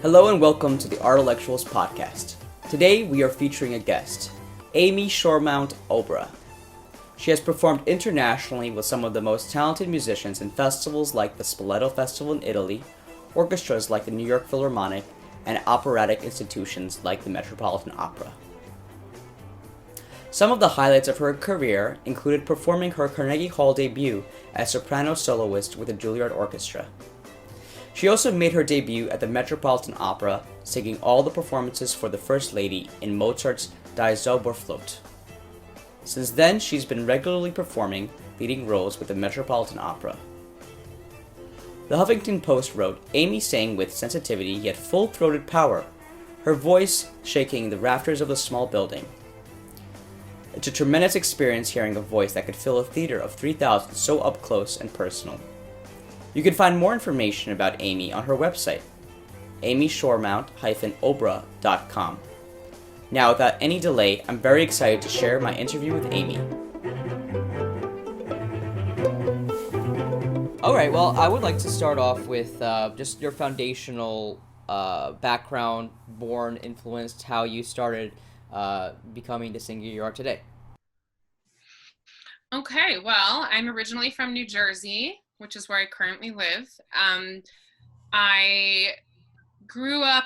Hello and welcome to the Artellectuals podcast. Today we are featuring a guest, Amy Shoremount-Obra. She has performed internationally with some of the most talented musicians in festivals like the Spoleto Festival in Italy, orchestras like the New York Philharmonic, and operatic institutions like the Metropolitan Opera. Some of the highlights of her career included performing her Carnegie Hall debut as soprano soloist with the Juilliard Orchestra. She also made her debut at the Metropolitan Opera, singing all the performances for the First Lady in Mozart's Die Zauberflöte. Since then, she's been regularly performing leading roles with the Metropolitan Opera. The Huffington Post wrote, Amy sang with sensitivity yet full-throated power, her voice shaking the rafters of the small building. It's a tremendous experience hearing a voice that could fill a theater of 3,000 so up close and personal. You can find more information about Amy on her website, amyshoremount-obra.com. Now, without any delay, I'm very excited to share my interview with Amy. Alright, well, I would like to start off with just your foundational background, born, influenced, how you started becoming the singer you are today. Okay, well, I'm originally from New Jersey, which is where I currently live. I grew up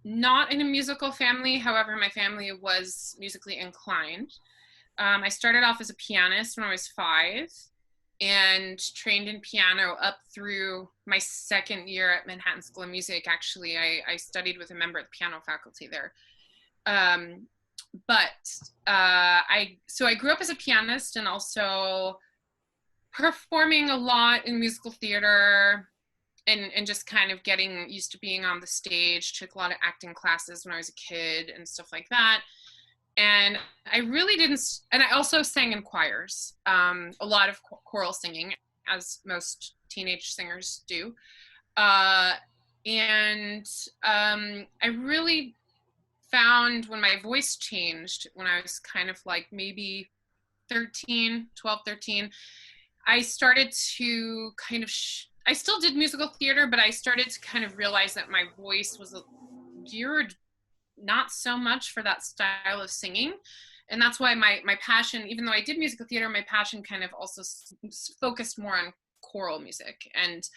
not in a musical family, however, my family was musically inclined. I started off as a pianist when I was 5 and trained in piano up through my second year at Manhattan School of Music. Actually, I studied with a member of the piano faculty there. I grew up as a pianist and also performing a lot in musical theater and just kind of getting used to being on the stage. Took a lot of acting classes when I was a kid and stuff like that. And I really didn't, and I also sang in choirs, a lot of choral singing, as most teenage singers do. I really found when my voice changed, when I was kind of like maybe 13, I started to kind of, I still did musical theater, but I started to kind of realize that my voice was geared not so much for that style of singing. And that's why my passion, even though I did musical theater, my passion kind of also focused more on choral music, and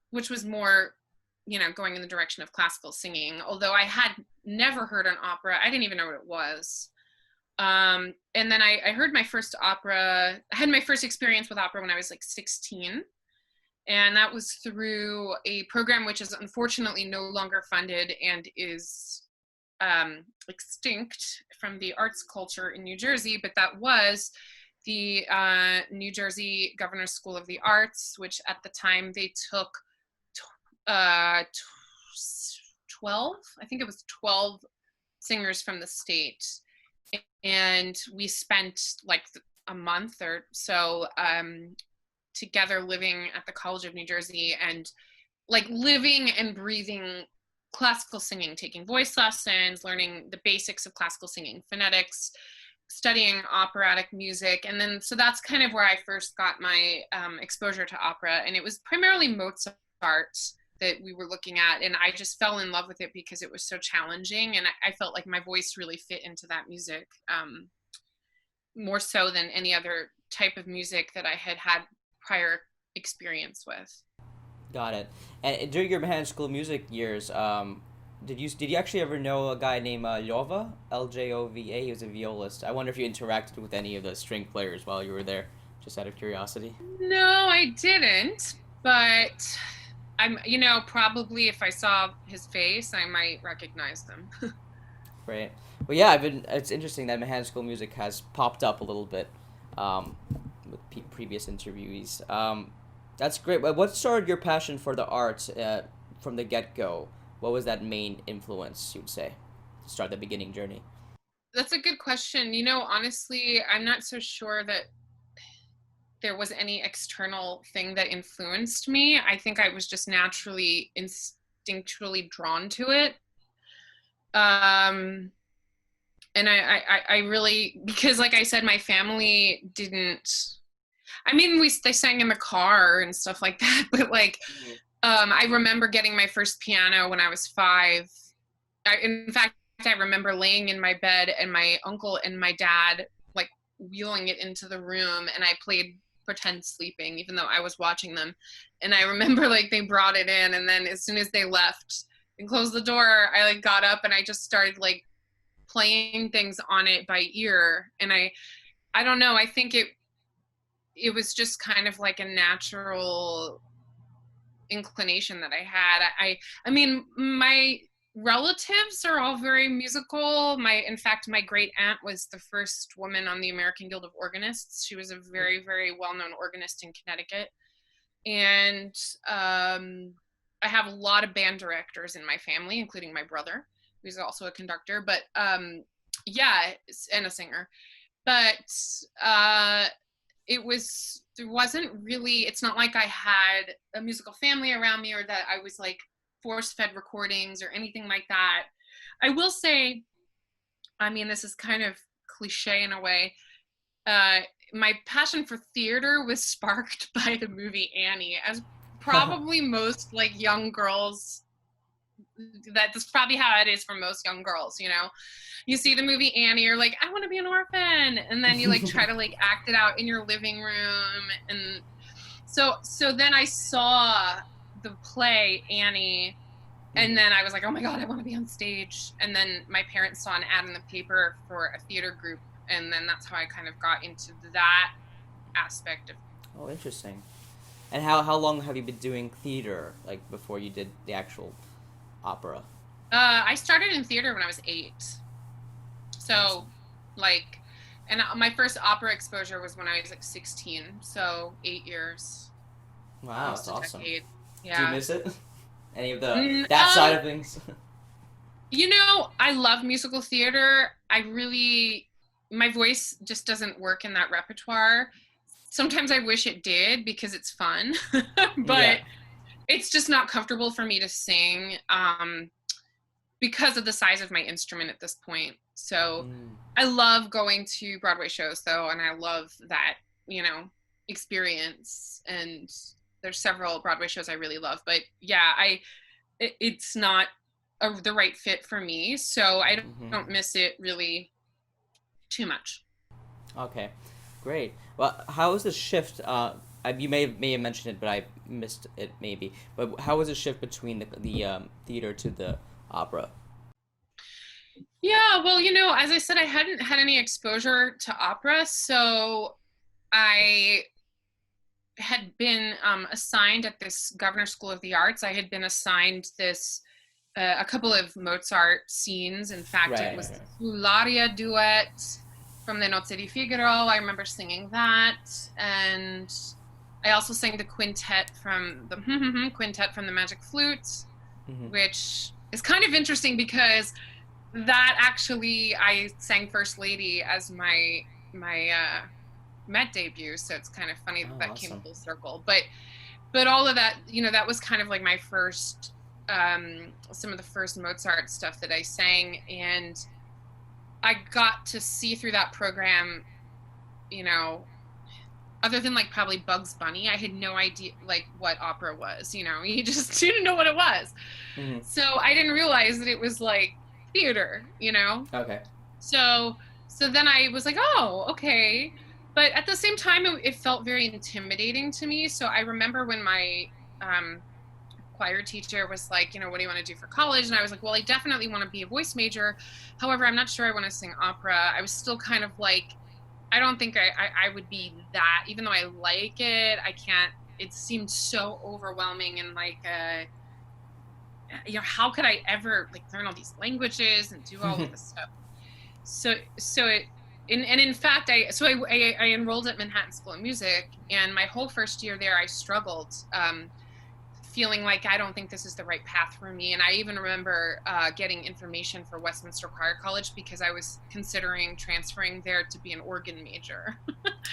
which was more, going in the direction of classical singing. Although I had never heard an opera. I didn't even know what it was. And then I heard my first opera. I had my first experience with opera when I was like 16. And that was through a program which is unfortunately no longer funded and is extinct from the arts culture in New Jersey. But that was the New Jersey Governor's School of the Arts, which at the time they took 12, I think it was 12 singers from the state. And we spent like a month or so together living at the College of New Jersey and like living and breathing classical singing, taking voice lessons, learning the basics of classical singing, phonetics, studying operatic music. And then, so that's kind of where I first got my exposure to opera. And it was primarily Mozart that we were looking at, and I just fell in love with it because it was so challenging, and I felt like my voice really fit into that music more so than any other type of music that I had prior experience with. Got it. And during your Manhattan School of Music years, did you actually ever know a guy named Ljova? Ljova? He was a violist. I wonder if you interacted with any of the string players while you were there, just out of curiosity. No, I didn't, but I'm, probably if I saw his face, I might recognize them. Right. Well, yeah, it's interesting that Manhattan School of Music has popped up a little bit with previous interviewees. That's great. But what started your passion for the arts from the get-go? What was that main influence, you'd say, to start the beginning journey? That's a good question. Honestly, I'm not so sure that there was any external thing that influenced me. I think I was just naturally, instinctually drawn to it. And I really, because like I said, my family didn't, they sang in the car and stuff like that, but like, I remember getting my first piano when I was 5. In fact, I remember laying in my bed and my uncle and my dad like wheeling it into the room, and I played pretend sleeping even though I was watching them. And I remember like they brought it in, and then as soon as they left and closed the door, I like got up and I just started like playing things on it by ear. And I don't know, I think it was just kind of like a natural inclination that I had. I mean, my relatives are all very musical. In fact, my great aunt was the first woman on the American Guild of Organists. She was a very, very well-known organist in Connecticut. And I have a lot of band directors in my family, including my brother, who's also a conductor. But yeah, and a singer. But there wasn't really, it's not like I had a musical family around me or that I was like force fed recordings or anything like that. I will say, I mean, this is kind of cliche in a way. My passion for theater was sparked by the movie Annie, as probably most like young girls, that's probably how it is for most young girls, you know. You see the movie Annie, you're like, I want to be an orphan, and then you like try to like act it out in your living room. And so then I saw the play Annie, and then I was like, oh my god, I want to be on stage. And then my parents saw an ad in the paper for a theater group, and then that's how I kind of got into that aspect of. Oh, interesting. And how long have you been doing theater, like before you did the actual opera? I started in theater when I was 8. So, like, and my first opera exposure was when I was like 16. So 8 years, Wow, almost that's a awesome. decade. Do you Yeah. miss it? Any of that side of things? You know, I love musical theater. My voice just doesn't work in that repertoire. Sometimes I wish it did because it's fun, Yeah. but it's just not comfortable for me to sing. Because of the size of my instrument at this point. So I love going to Broadway shows though, and I love that, you know, experience. And there's several Broadway shows I really love, but yeah, it's not the right fit for me, so I don't miss it really too much. Okay, great. Well, how was the shift? You may have mentioned it, but I missed it maybe. But how was the shift between the theater to the opera? Yeah, well, you know, as I said, I hadn't had any exposure to opera, so I had been assigned at this Governor School of the Arts. I had been assigned this a couple of Mozart scenes. In fact, it Right, was right, the Fularia duet from the Nozze di Figaro. I remember singing that, and I also sang the quintet from the quintet from the Magic Flute, which is kind of interesting because that actually I sang First Lady as my Met debut, so it's kind of funny that Oh, that came awesome. full circle. But all of that, you know, that was kind of like my first some of the first Mozart stuff that I sang, and I got to see through that program, you know, other than like probably Bugs Bunny, I had no idea like what opera was, you know. You just didn't know what it was. So I didn't realize that it was like theater, you know. Okay. So then I was like, oh, okay. But at the same time, it felt very intimidating to me. So I remember when my um, choir teacher was like, you know, what do you want to do for college? And I was like, well, I definitely want to be a voice major. However, I'm not sure I want to sing opera. I was still kind of like, I don't think I would be that, even though I like it, I can't, it seemed so overwhelming and like, you know, how could I ever like learn all these languages and do all of this stuff? And in fact, I enrolled at Manhattan School of Music, and my whole first year there, I struggled, feeling like I don't think this is the right path for me. And I even remember getting information for Westminster Choir College because I was considering transferring there to be an organ major.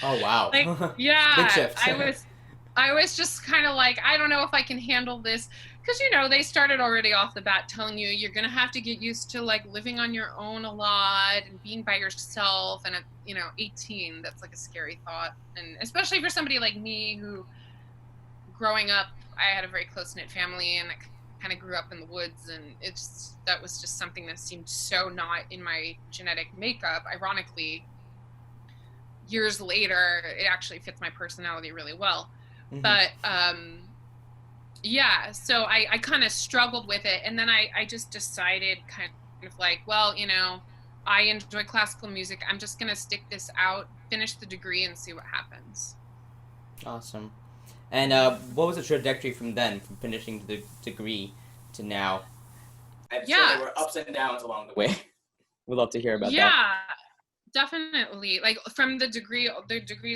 Oh, wow. Like, Big yeah, shift. I was just kind of like, I don't know if I can handle this. Because, you know, they started already off the bat telling you you're going to have to get used to like living on your own a lot and being by yourself. And at, you know, 18, that's like a scary thought. And especially for somebody like me who growing up I had a very close-knit family, and I kind of grew up in the woods, and that was just something that seemed so not in my genetic makeup. Ironically, years later, it actually fits my personality really well. Hmm. But yeah, so I kind of struggled with it, and then I just decided kind of like, well, I enjoy classical music. I'm just gonna stick this out, finish the degree, and see what happens. Awesome. And what was the trajectory from then, from finishing the degree to now? I'm sure there Yeah, were ups and downs along the way. We'd love to hear about that. yeah, definitely. Like from the degrees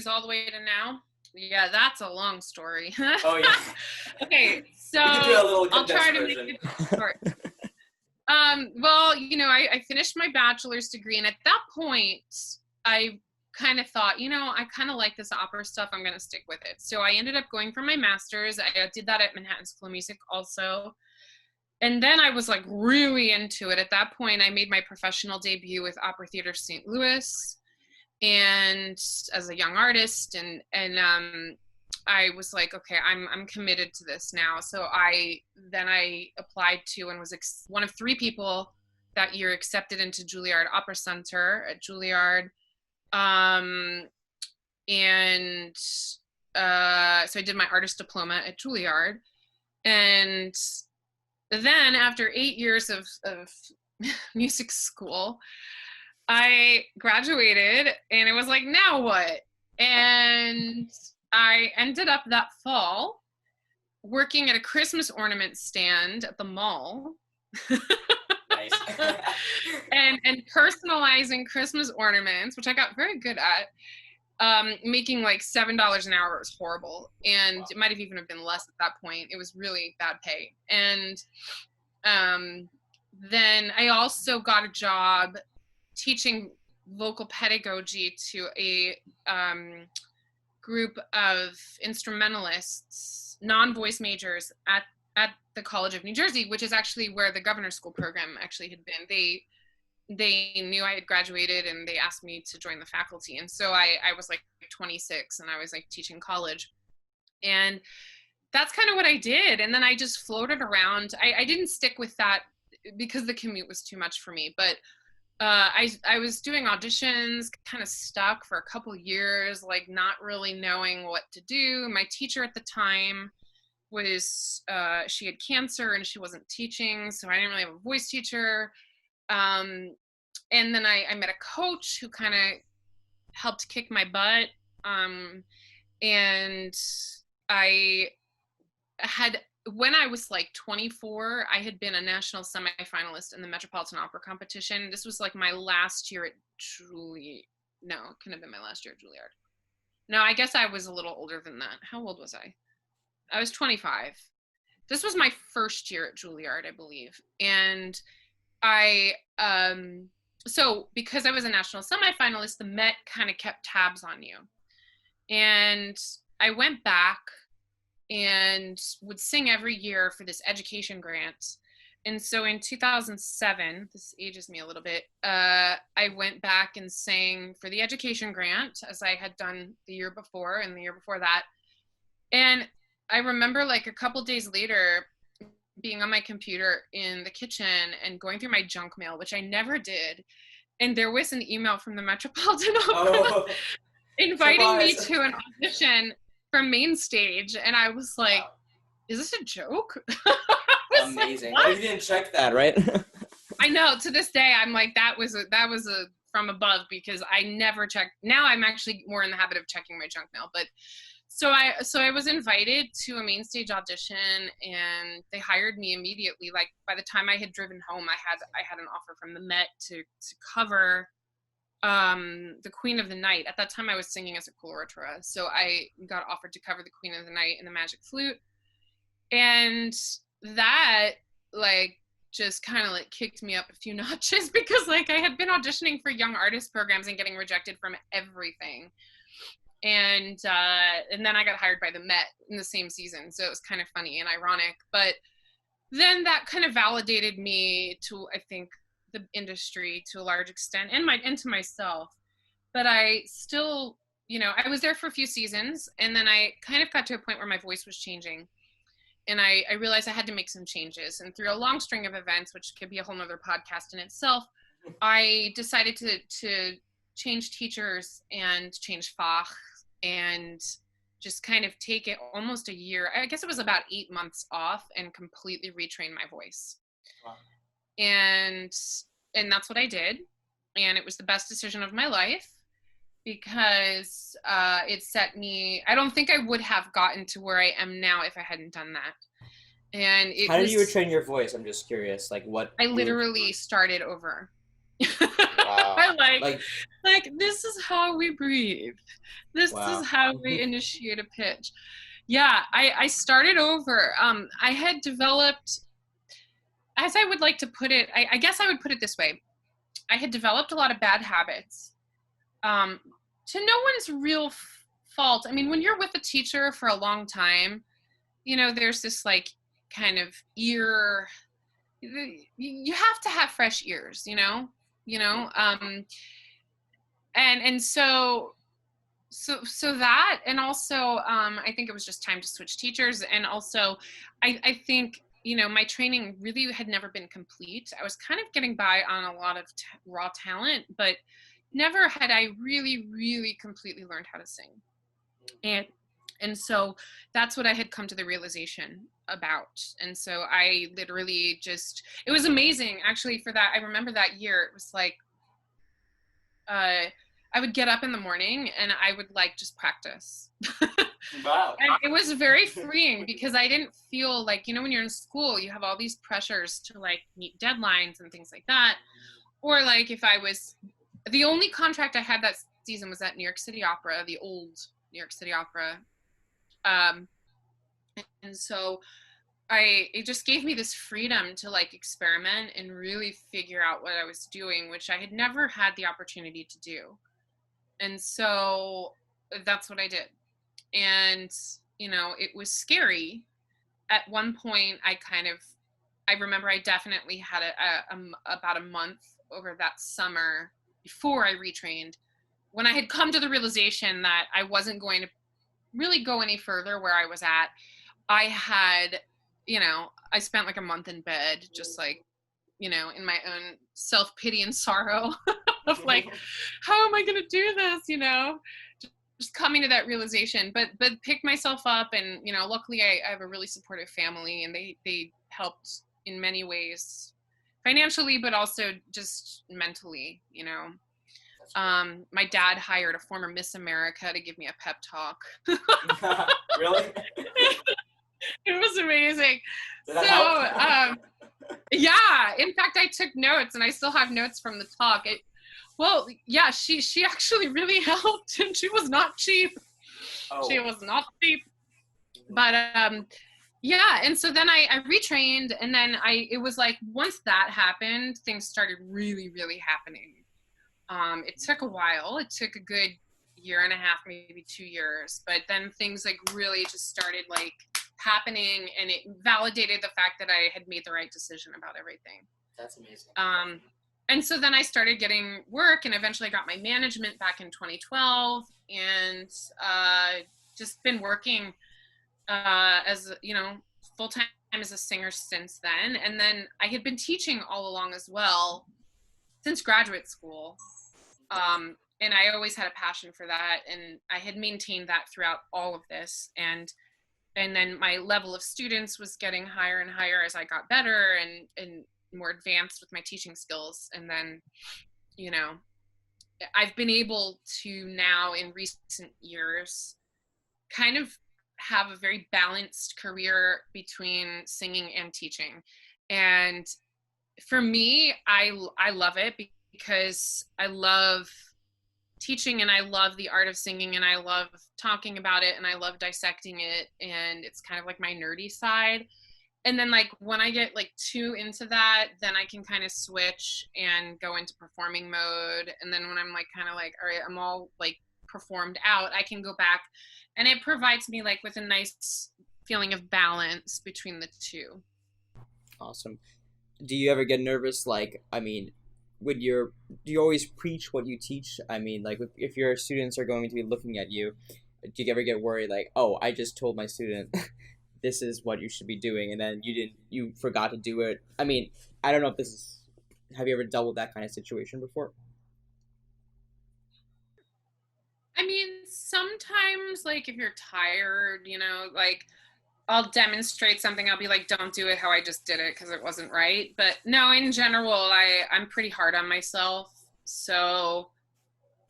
all the way to now. Yeah, that's a long story. Oh yeah. Okay, so We could do a little I'll condensed try to make version. it short. Well, I finished my bachelor's degree, and at that point, I kind of thought, I kind of like this opera stuff. I'm going to stick with it. So I ended up going for my master's. I did that at Manhattan School of Music also. And then I was like really into it. At that point, I made my professional debut with Opera Theater St. Louis, and as a young artist, and I was like, okay, I'm committed to this now. So I applied to and was one of 3 people that year accepted into Juilliard Opera Center at Juilliard, um, and so I did my artist diploma at Juilliard, and then after 8 years of music school, I graduated, and it was like, now what? And I ended up that fall working at a Christmas ornament stand at the mall. Nice. and personalizing Christmas ornaments, which I got very good at. Making like $7 an hour was horrible, and Wow. it might have even been less at that point. It was really bad pay. And then I also got a job teaching vocal pedagogy to a group of instrumentalists, non-voice majors at the College of New Jersey, which is actually where the governor's school program actually had been. They knew I had graduated, and they asked me to join the faculty. And so I was like 26, and I was like teaching college. And that's kind of what I did. And then I just floated around. I didn't stick with that because the commute was too much for me. But I was doing auditions, kind of stuck for a couple years, like not really knowing what to do. My teacher at the time was she had cancer and she wasn't teaching, so I didn't really have a voice teacher. And then I met a coach who kind of helped kick my butt. And I had, when I was like 24, I had been a national semifinalist in the Metropolitan Opera competition. This was like my last year at No, it couldn't have been my last year at Juilliard. No, I guess I was a little older than that. How old was I? I was 25. This was my first year at Juilliard, I believe. And I, so because I was a national semifinalist, the Met kind of kept tabs on you. And I went back and would sing every year for this education grant. And so in 2007, this ages me a little bit, I went back and sang for the education grant, as I had done the year before and the year before that. And I remember like a couple days later being on my computer in the kitchen and going through my junk mail, which I never did. And there was an email from the Metropolitan Opera inviting me to an audition for main stage. And I was like, wow, is this a joke? Amazing. Like, you didn't check that, right? I know, to this day, I'm like, that was a from above, because I never checked. Now I'm actually more in the habit of checking my junk mail. But so I was invited to a main stage audition, and they hired me immediately. Like by the time I had driven home, I had an offer from the Met to cover the Queen of the Night. At that time I was singing as a coloratura, so I got offered to cover the Queen of the Night in the Magic Flute. And that like just kind of like kicked me up a few notches, because like I had been auditioning for young artist programs and getting rejected from everything. And then I got hired by the Met in the same season, so it was kind of funny and ironic. But then that kind of validated me to, I think, the industry to a large extent, and to myself. But I still, I was there for a few seasons, and then I kind of got to a point where my voice was changing. and I realized I had to make some changes. And through a long string of events, which could be a whole nother podcast in itself, I decided to change teachers and change Fach and just kind of take it almost a year. I guess it was about 8 months off and completely retrain my voice. Wow. And that's what I did. And it was the best decision of my life because it set me, I don't think I would have gotten to where I am now if I hadn't done that. And How did you retrain your voice? I'm just curious. Like what? I literally started over. Wow. I like this is how we breathe. This Wow. is how we initiate a pitch. Yeah, I started over. I had developed, as I would like to put it, I guess I would put it this way. I had developed a lot of bad habits. To no one's real fault. I mean, when you're with a teacher for a long time, you know, there's this like kind of ear, you have to have fresh ears, you know, and so that, and also I think it was just time to switch teachers. And also I think, you know, my training really had never been complete. I was kind of getting by on a lot of raw talent, but never had I really completely learned how to sing. And so that's what I had come to the realization about. And so I literally just, it was amazing actually for that. I remember that year, it was like, I would get up in the morning and I would like just practice. Wow. And it was very freeing because I didn't feel like, you know, when you're in school, you have all these pressures to like meet deadlines and things like that. Or like if I was, the only contract I had that season was at New York City Opera, the old New York City Opera. And so it just gave me this freedom to like experiment and really figure out what I was doing, which I had never had the opportunity to do. And so that's what I did. And, you know, it was scary. At one point, I remember I definitely had about a month over that summer before I retrained, when I had come to the realization that I wasn't going to really go any further where I was at. I had, you know, I spent like a month in bed, just like, you know, in my own self-pity and sorrow of like, how am I going to do this? You know, just coming to that realization, but picked myself up. And, you know, luckily I have a really supportive family, and they helped in many ways, financially, but also just mentally, you know. My dad hired a former Miss America to give me a pep talk. Really? It was amazing. So, yeah, in fact, I took notes and I still have notes from the talk. Well, yeah, she actually really helped, and she was not cheap. Oh. She was not cheap. But, yeah, and so then I retrained, and then it was like, once that happened, things started really happening. It took a while. It took a good year and a half, maybe 2 years, but then things like really just started like happening, and it validated the fact that I had made the right decision about everything. That's amazing. And so then I started getting work, and eventually I got my management back in 2012, and just been working as, you know, full-time as a singer since then. And then I had been teaching all along as well since graduate school. And I always had a passion for that, and I had maintained that throughout all of this. And then my level of students was getting higher and higher as I got better and more advanced with my teaching skills. And then, you know, I've been able to now in recent years kind of have a very balanced career between singing and teaching. And for me, I love it because I love teaching, and I love the art of singing, and I love talking about it, and I love dissecting it, and it's kind of like my nerdy side. And then like when I get like too into that, then I can kind of switch and go into performing mode. And then when I'm like kind of like, all right, I'm all like performed out, I can go back, and it provides me like with a nice feeling of balance between the two. Awesome. Do you ever get nervous? Like, I mean, do you always preach what you teach? I mean, like if your students are going to be looking at you, do you ever get worried like, oh, I just told my student this is what you should be doing, and then you forgot to do it. I mean, I don't know if this is, have you ever dealt with that kind of situation before? I mean, sometimes, like, if you're tired, like, I'll demonstrate something. I'll be like, don't do it how I just did it because it wasn't right. But no, in general, I'm pretty hard on myself. So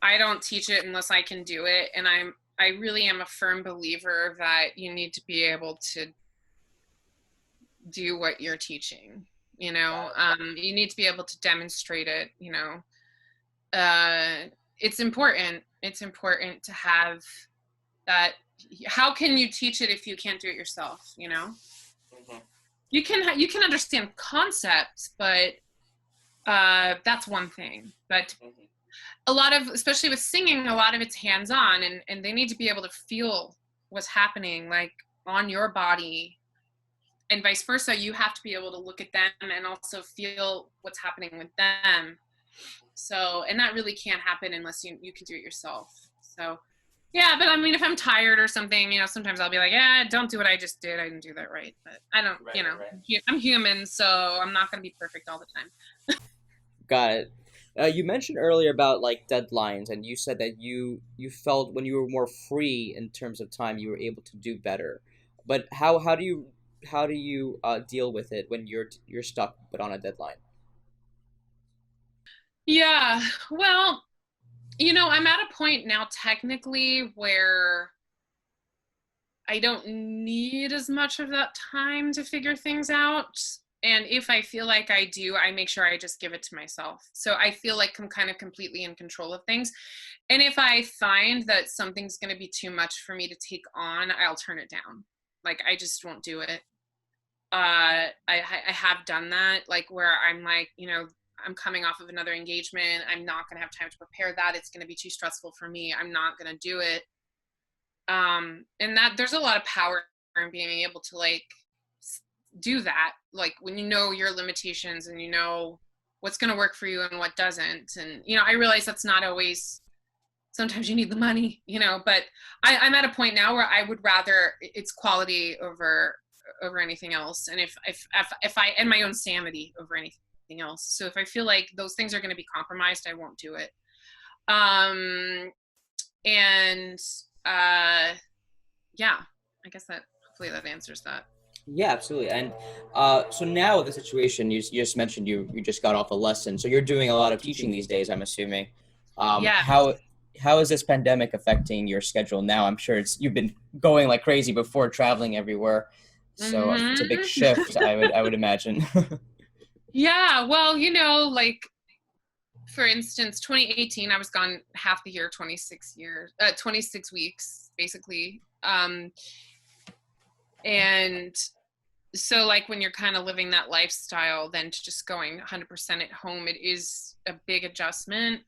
I don't teach it unless I can do it. And I really am a firm believer that you need to be able to do what you're teaching. You need to be able to demonstrate it. It's important. It's important to have that. How can you teach it if you can't do it yourself? Mhm. You can understand concepts, but that's one thing. But Mhm. a lot of, especially with singing, a lot of it's hands-on, and they need to be able to feel what's happening, like, on your body, and vice versa. You have to be able to look at them and also feel what's happening with them. So, and that really can't happen unless you can do it yourself. So yeah, but I mean, if I'm tired or something, sometimes I'll be like, yeah, don't do what I just did. I didn't do that right. But I don't, Right, right, right. I'm human, so I'm not going to be perfect all the time. Got it. You mentioned earlier about like deadlines, and you said that you felt when you were more free in terms of time, you were able to do better. But how do you deal with it when you're stuck but on a deadline? Yeah, well, I'm at a point now technically where I don't need as much of that time to figure things out. And if I feel like I do, I make sure I just give it to myself. So I feel like I'm kind of completely in control of things. And if I find that something's going to be too much for me to take on, I'll turn it down. Like, I just won't do it. I have done that, like, where I'm like, I'm coming off of another engagement. I'm not going to have time to prepare that. It's going to be too stressful for me. I'm not going to do it. And that there's a lot of power in being able to, like, do that, like, when you know your limitations and you know what's going to work for you and what doesn't. And I realize that's not always, sometimes you need the money, but I'm at a point now where I would rather it's quality over anything else, and if I, and my own sanity over anything else. So if I feel like those things are going to be compromised, I won't do it. And uh yeah, I guess that, hopefully that answers that. Yeah, absolutely. And so now with the situation, you just mentioned you just got off a lesson, so you're doing a lot of teaching these days, I'm assuming. Um, Yeah. how how is this pandemic affecting your schedule now? I'm sure you've been going like crazy before, traveling everywhere, so it's a big Hmm. shift. I would imagine. Yeah, well, like, for instance, 2018, I was gone half the year, 26 weeks, basically. And so, like, when you're kind of living that lifestyle, then to just going 100% at home, it is a big adjustment.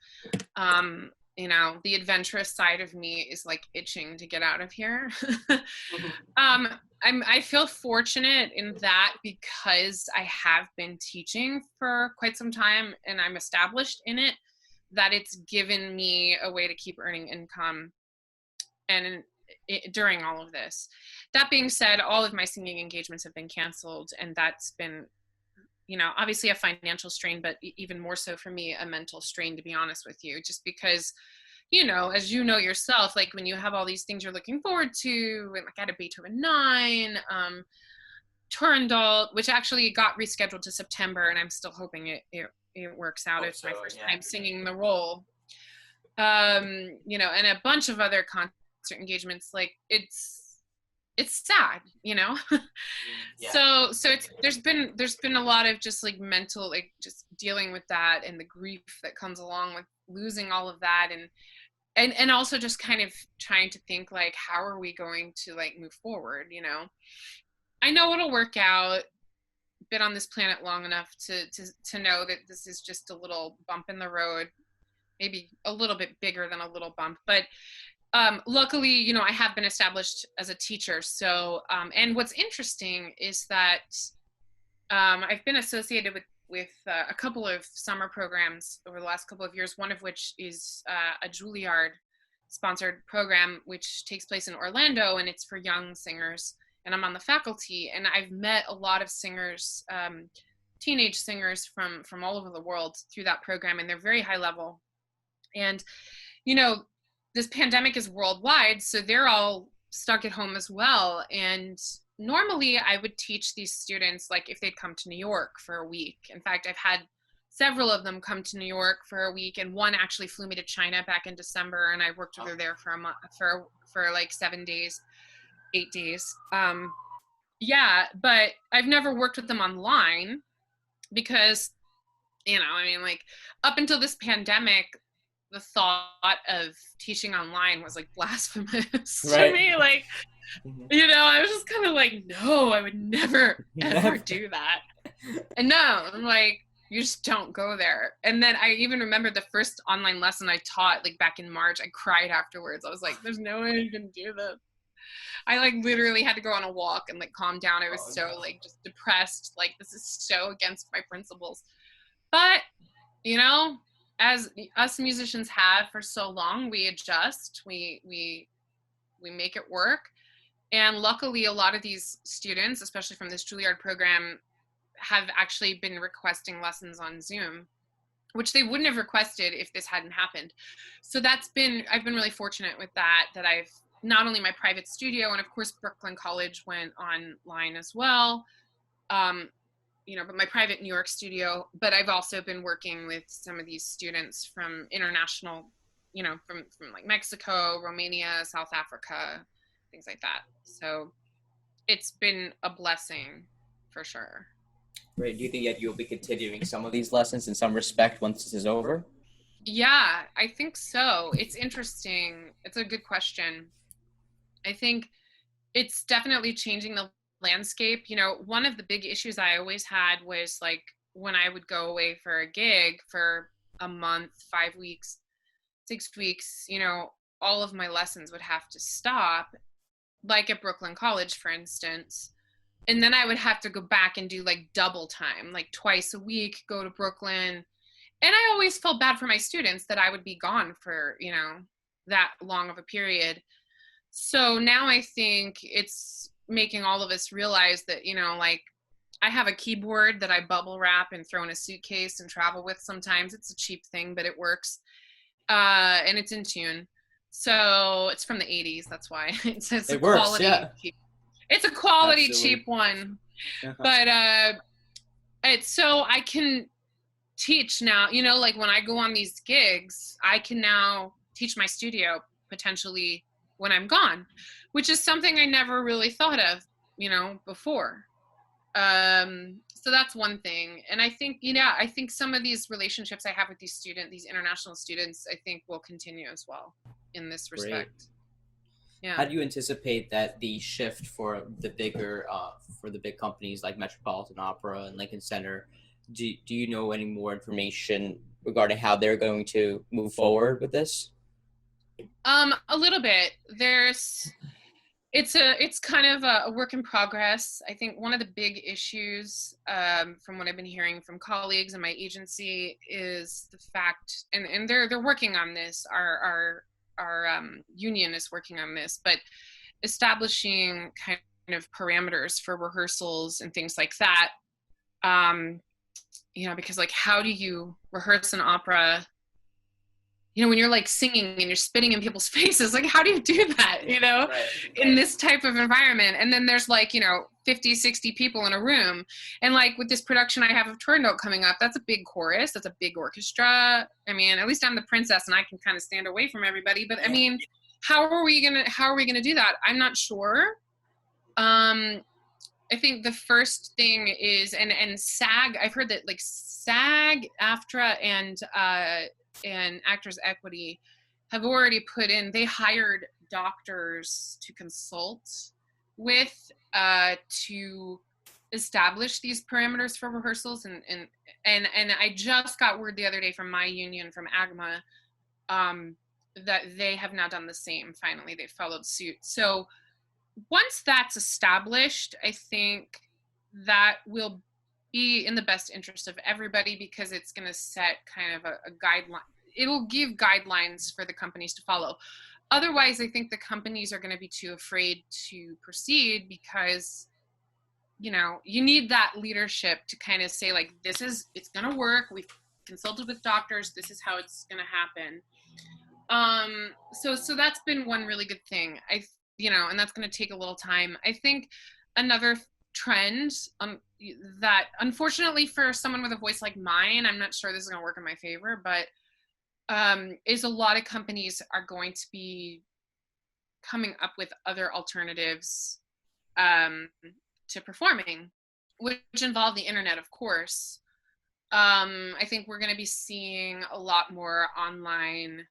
The adventurous side of me is, like, itching to get out of here. um, I feel fortunate in that because I have been teaching for quite some time and I'm established in it, that it's given me a way to keep earning income and during all of this. That being said, all of my singing engagements have been canceled, and that's been, obviously a financial strain, but even more so for me, a mental strain, to be honest with you, just because, as you know yourself, like, when you have all these things you're looking forward to, and like, I had a Beethoven 9, Turandot, which actually got rescheduled to September, and I'm still hoping it works out. It's my first time singing the role. And a bunch of other concert engagements. Like, it's sad, Yeah. so there's been a lot of just, like, mental, like, just dealing with that and the grief that comes along with losing all of that, and also just kind of trying to think, like, how are we going to, like, move forward. I know it'll work out. Been on this planet long enough to know that this is just a little bump in the road, maybe a little bit bigger than a little bump, but luckily, I have been established as a teacher. So, and what's interesting is that I've been associated with a couple of summer programs over the last couple of years. One of which is a Juilliard sponsored program, which takes place in Orlando, and it's for young singers. and I'm on the faculty, and I've met a lot of singers, teenage singers from all over the world through that program, and they're very high level. And, you know, this pandemic is worldwide, so they're all stuck at home as well. And normally I would teach these students, like if they'd come to New York for a week. In fact, I've had several of them come to New York for a week, and one actually flew me to China back in December, and I worked with her there for a month, for like 7 days, 8 days. Yeah, but I've never worked with them online because, you know, I mean, like up until this pandemic, the thought of teaching online was like blasphemous to me. Like, you know, I was just kind of like, no, I would never, ever do that. And no, I'm like, you just don't go there. And then I even remember the first online lesson I taught, like back in March, I cried afterwards. I was like, there's no way you can do this. I like literally had to go on a walk and like calm down. I was so like just depressed. Like, this is so against my principles. But, you know, as us musicians have for so long, we adjust, we make it work. And luckily, a lot of these students, especially from this Juilliard program, have actually been requesting lessons on Zoom, which they wouldn't have requested if this hadn't happened. So I've been really fortunate with that I've not only my private studio, and of course Brooklyn College went online as well, you know, but my private New York studio, but I've also been working with some of these students from international, you know, from like Mexico, Romania, South Africa, things like that. So it's been a blessing for sure. Great. Do you think that you'll be continuing some of these lessons in some respect once this is over? Yeah, I think so. It's interesting. It's a good question. I think it's definitely changing the landscape. You know, one of the big issues I always had was like when I would go away for a gig for a month, 5 weeks, 6 weeks, you know, all of my lessons would have to stop, like at Brooklyn College, for instance. And then I would have to go back and do like double time, like twice a week, go to Brooklyn. And I always felt bad for my students that I would be gone for, you know, that long of a period. So now I think it's making all of us realize that, you know, like I have a keyboard that I bubble wrap and throw in a suitcase and travel with sometimes. It's a cheap thing, but it works. And it's in tune. So it's from the 80s. That's why it's a It works, quality. yeah. It's a quality Absolutely. cheap one. But it's so I can teach now, you know, like when I go on these gigs, I can now teach my studio potentially when I'm gone, which is something I never really thought of, you know, before. So that's one thing. And I think, you know, I think some of these relationships I have with these international students, I think will continue as well in this respect. Great. Yeah. How do you anticipate that the shift for the big companies like Metropolitan Opera and Lincoln Center, do you know any more information regarding how they're going to move forward with this? A little bit. It's kind of a work in progress. I think one of the big issues, from what I've been hearing from colleagues and my agency, is the fact, and they're working on this. Our union is working on this, but establishing kind of parameters for rehearsals and things like that. You know, because like, how do you rehearse an opera? You know, when you're like singing and you're spitting in people's faces, like, how do you do that, you know, in this type of environment? And then there's like, you know, 50, 60 people in a room. And like with this production I have of Turandot coming up, that's a big chorus. That's a big orchestra. I mean, at least I'm the princess and I can kind of stand away from everybody. But I mean, how are we going to do that? I'm not sure. I think the first thing is, and SAG, I've heard that like SAG, AFTRA, and Actors Equity have already put in, they hired doctors to consult with to establish these parameters for rehearsals, and I just got word the other day from my union, from AGMA, that they have now done the same. Finally, they followed suit. So once that's established, I think that will be in the best interest of everybody, because it's going to set kind of a guideline. It will give guidelines for the companies to follow. otherwise I think the companies are going to be too afraid to proceed because, you need that leadership to kind of say like, it's going to work. We've consulted with doctors. This is how it's going to happen. So that's been one really good thing. And that's going to take a little time. I think another trend that unfortunately for someone with a voice like mine, I'm not sure this is going to work in my favor, but is a lot of companies are going to be coming up with other alternatives to performing, which involve the internet, of course. I think we're going to be seeing a lot more online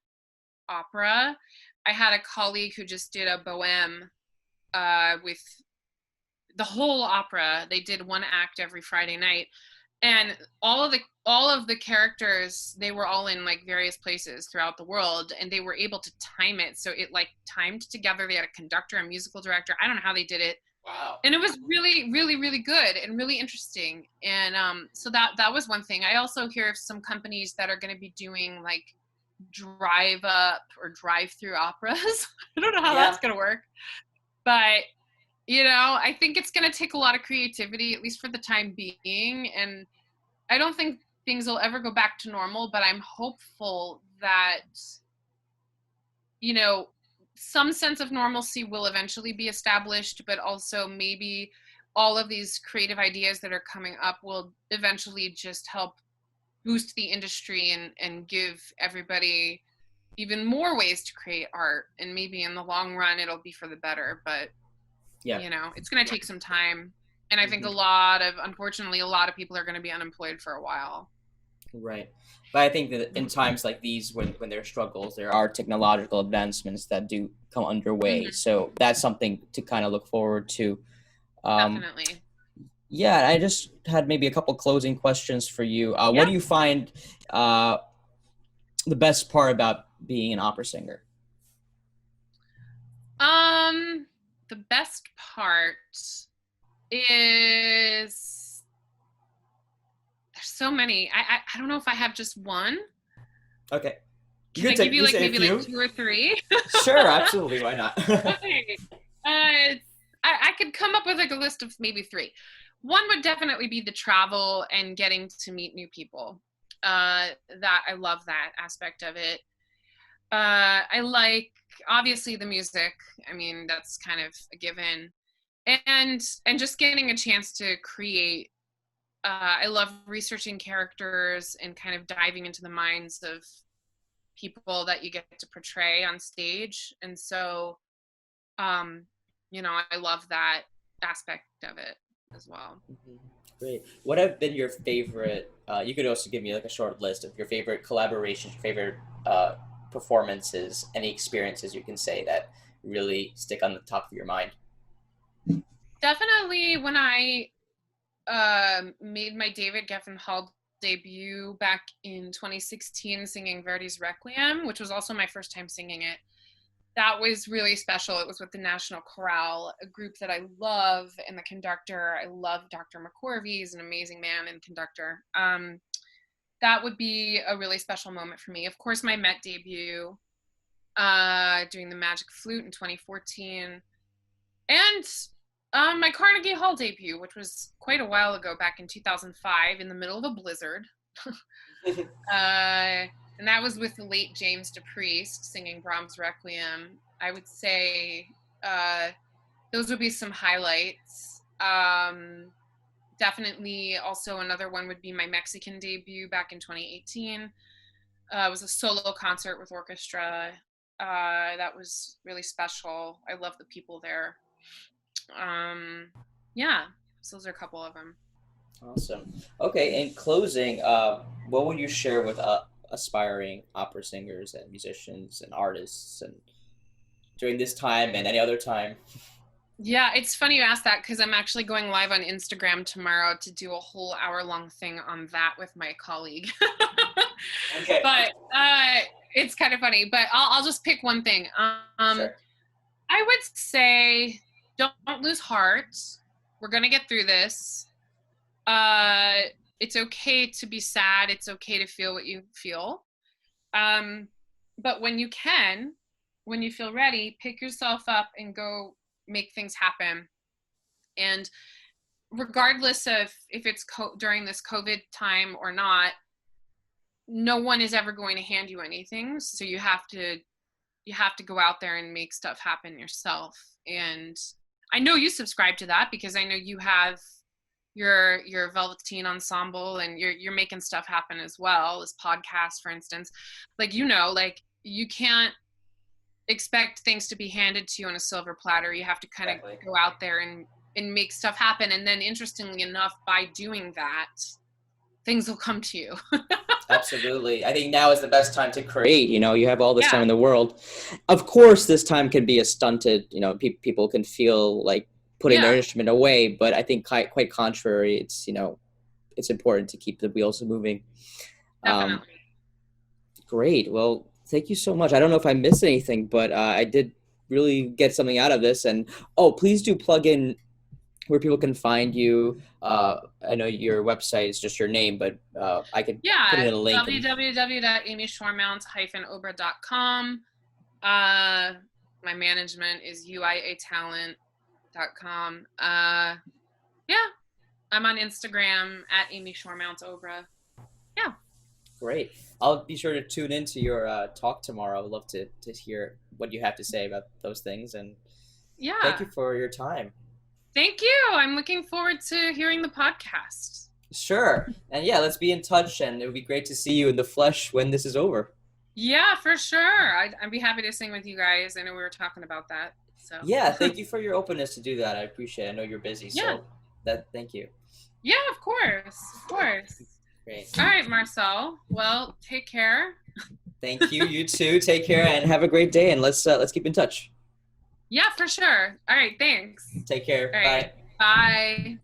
opera. I had a colleague who just did a bohème with the whole opera. They did one act every Friday night, and all of the characters, they were all in like various places throughout the world, and they were able to time it so it like timed together. They had a conductor, a musical director. I don't know how they did it. Wow. And it was really, really, really good and really interesting. And so that was one thing. I also hear of some companies that are going to be doing like drive up or drive through operas. I don't know how that's going to work, but I think it's going to take a lot of creativity, at least for the time being. And I don't think things will ever go back to normal, but I'm hopeful that, some sense of normalcy will eventually be established, but also maybe all of these creative ideas that are coming up will eventually just help boost the industry and give everybody even more ways to create art. And maybe in the long run, it'll be for the better, but it's going to take some time. And I think unfortunately, a lot of people are going to be unemployed for a while. Right. But I think that in times like these, when there are struggles, there are technological advancements that do come underway. Mm-hmm. So that's something to kind of look forward to. Definitely. Yeah, I just had maybe a couple closing questions for you. What do you find the best part about being an opera singer? The best part is there's so many. I don't know if I have just one. Okay. Can I give you like maybe like 2 or 3? Sure, absolutely. Why not? Okay. I could come up with like a list of maybe 3. One would definitely be the travel and getting to meet new people. That I love that aspect of it. I like obviously the music. I mean, that's kind of a given. And just getting a chance to create. I love researching characters and kind of diving into the minds of people that you get to portray on stage. And so, I love that aspect of it as well. Great. What have been your favorite? You could also give me like a short list of your favorite collaborations, your favorite performances, any experiences you can say that really stick on the top of your mind. Definitely when I made my David Geffen Hall debut back in 2016 singing Verdi's Requiem, which was also my first time singing it. That was really special. It was with the National Chorale, a group that I love, and the conductor. I love Dr. McCorvey. He's an amazing man and conductor. That would be a really special moment for me. Of course, my Met debut, doing the Magic Flute in 2014, and my Carnegie Hall debut, which was quite a while ago, back in 2005, in the middle of a blizzard. And that was with the late James DePriest singing Brahms' Requiem. I would say those would be some highlights. Definitely also another one would be my Mexican debut back in 2018. It was a solo concert with orchestra. That was really special. I love the people there. Yeah, so those are a couple of them. Awesome. Okay, in closing, what would you share with aspiring opera singers and musicians and artists and during this time and any other time? Yeah, it's funny you asked that because I'm actually going live on Instagram tomorrow to do a whole hour-long thing on that with my colleague. Okay. But it's kind of funny. But I'll just pick one thing. Sure. I would say don't lose heart. We're gonna get through this. It's okay to be sad. It's okay to feel what you feel. But when you can, when you feel ready, pick yourself up and go make things happen. And regardless of if it's during this COVID time or not, no one is ever going to hand you anything. So you have to go out there and make stuff happen yourself. And I know you subscribe to that because I know you have your Velveteen ensemble and you're making stuff happen as well. This podcast, for instance, like, like you can't expect things to be handed to you on a silver platter. You have to kind of go out there and make stuff happen. And then interestingly enough, by doing that, things will come to you. Absolutely. I think now is the best time to create. You have all this time in the world. Of course, this time can be a stunted, people can feel like putting their instrument away, but I think quite contrary, it's, it's important to keep the wheels moving. Definitely. Great. Well, thank you so much. I don't know if I missed anything, but I did really get something out of this. And, please do plug in where people can find you. I know your website is just your name, but I could put in a link. www.amyshoremount-obra.com. My management is uiatalent.com. I'm on Instagram at @AmyShoremount-Obra. Yeah. Great. I'll be sure to tune into your talk tomorrow. I would love to hear what you have to say about those things. And thank you for your time. Thank you. I'm looking forward to hearing the podcast. Sure. And let's be in touch. And it would be great to see you in the flesh when this is over. Yeah, for sure. I'd be happy to sing with you guys. I know we were talking about that. So thank you for your openness to do that. I appreciate it. I know you're busy. So thank you. Yeah, of course. Great. All right, Marcel. Well, take care. Thank you. You too. Take care and have a great day. And let's keep in touch. Yeah, for sure. All right, thanks. Take care. All right. Bye.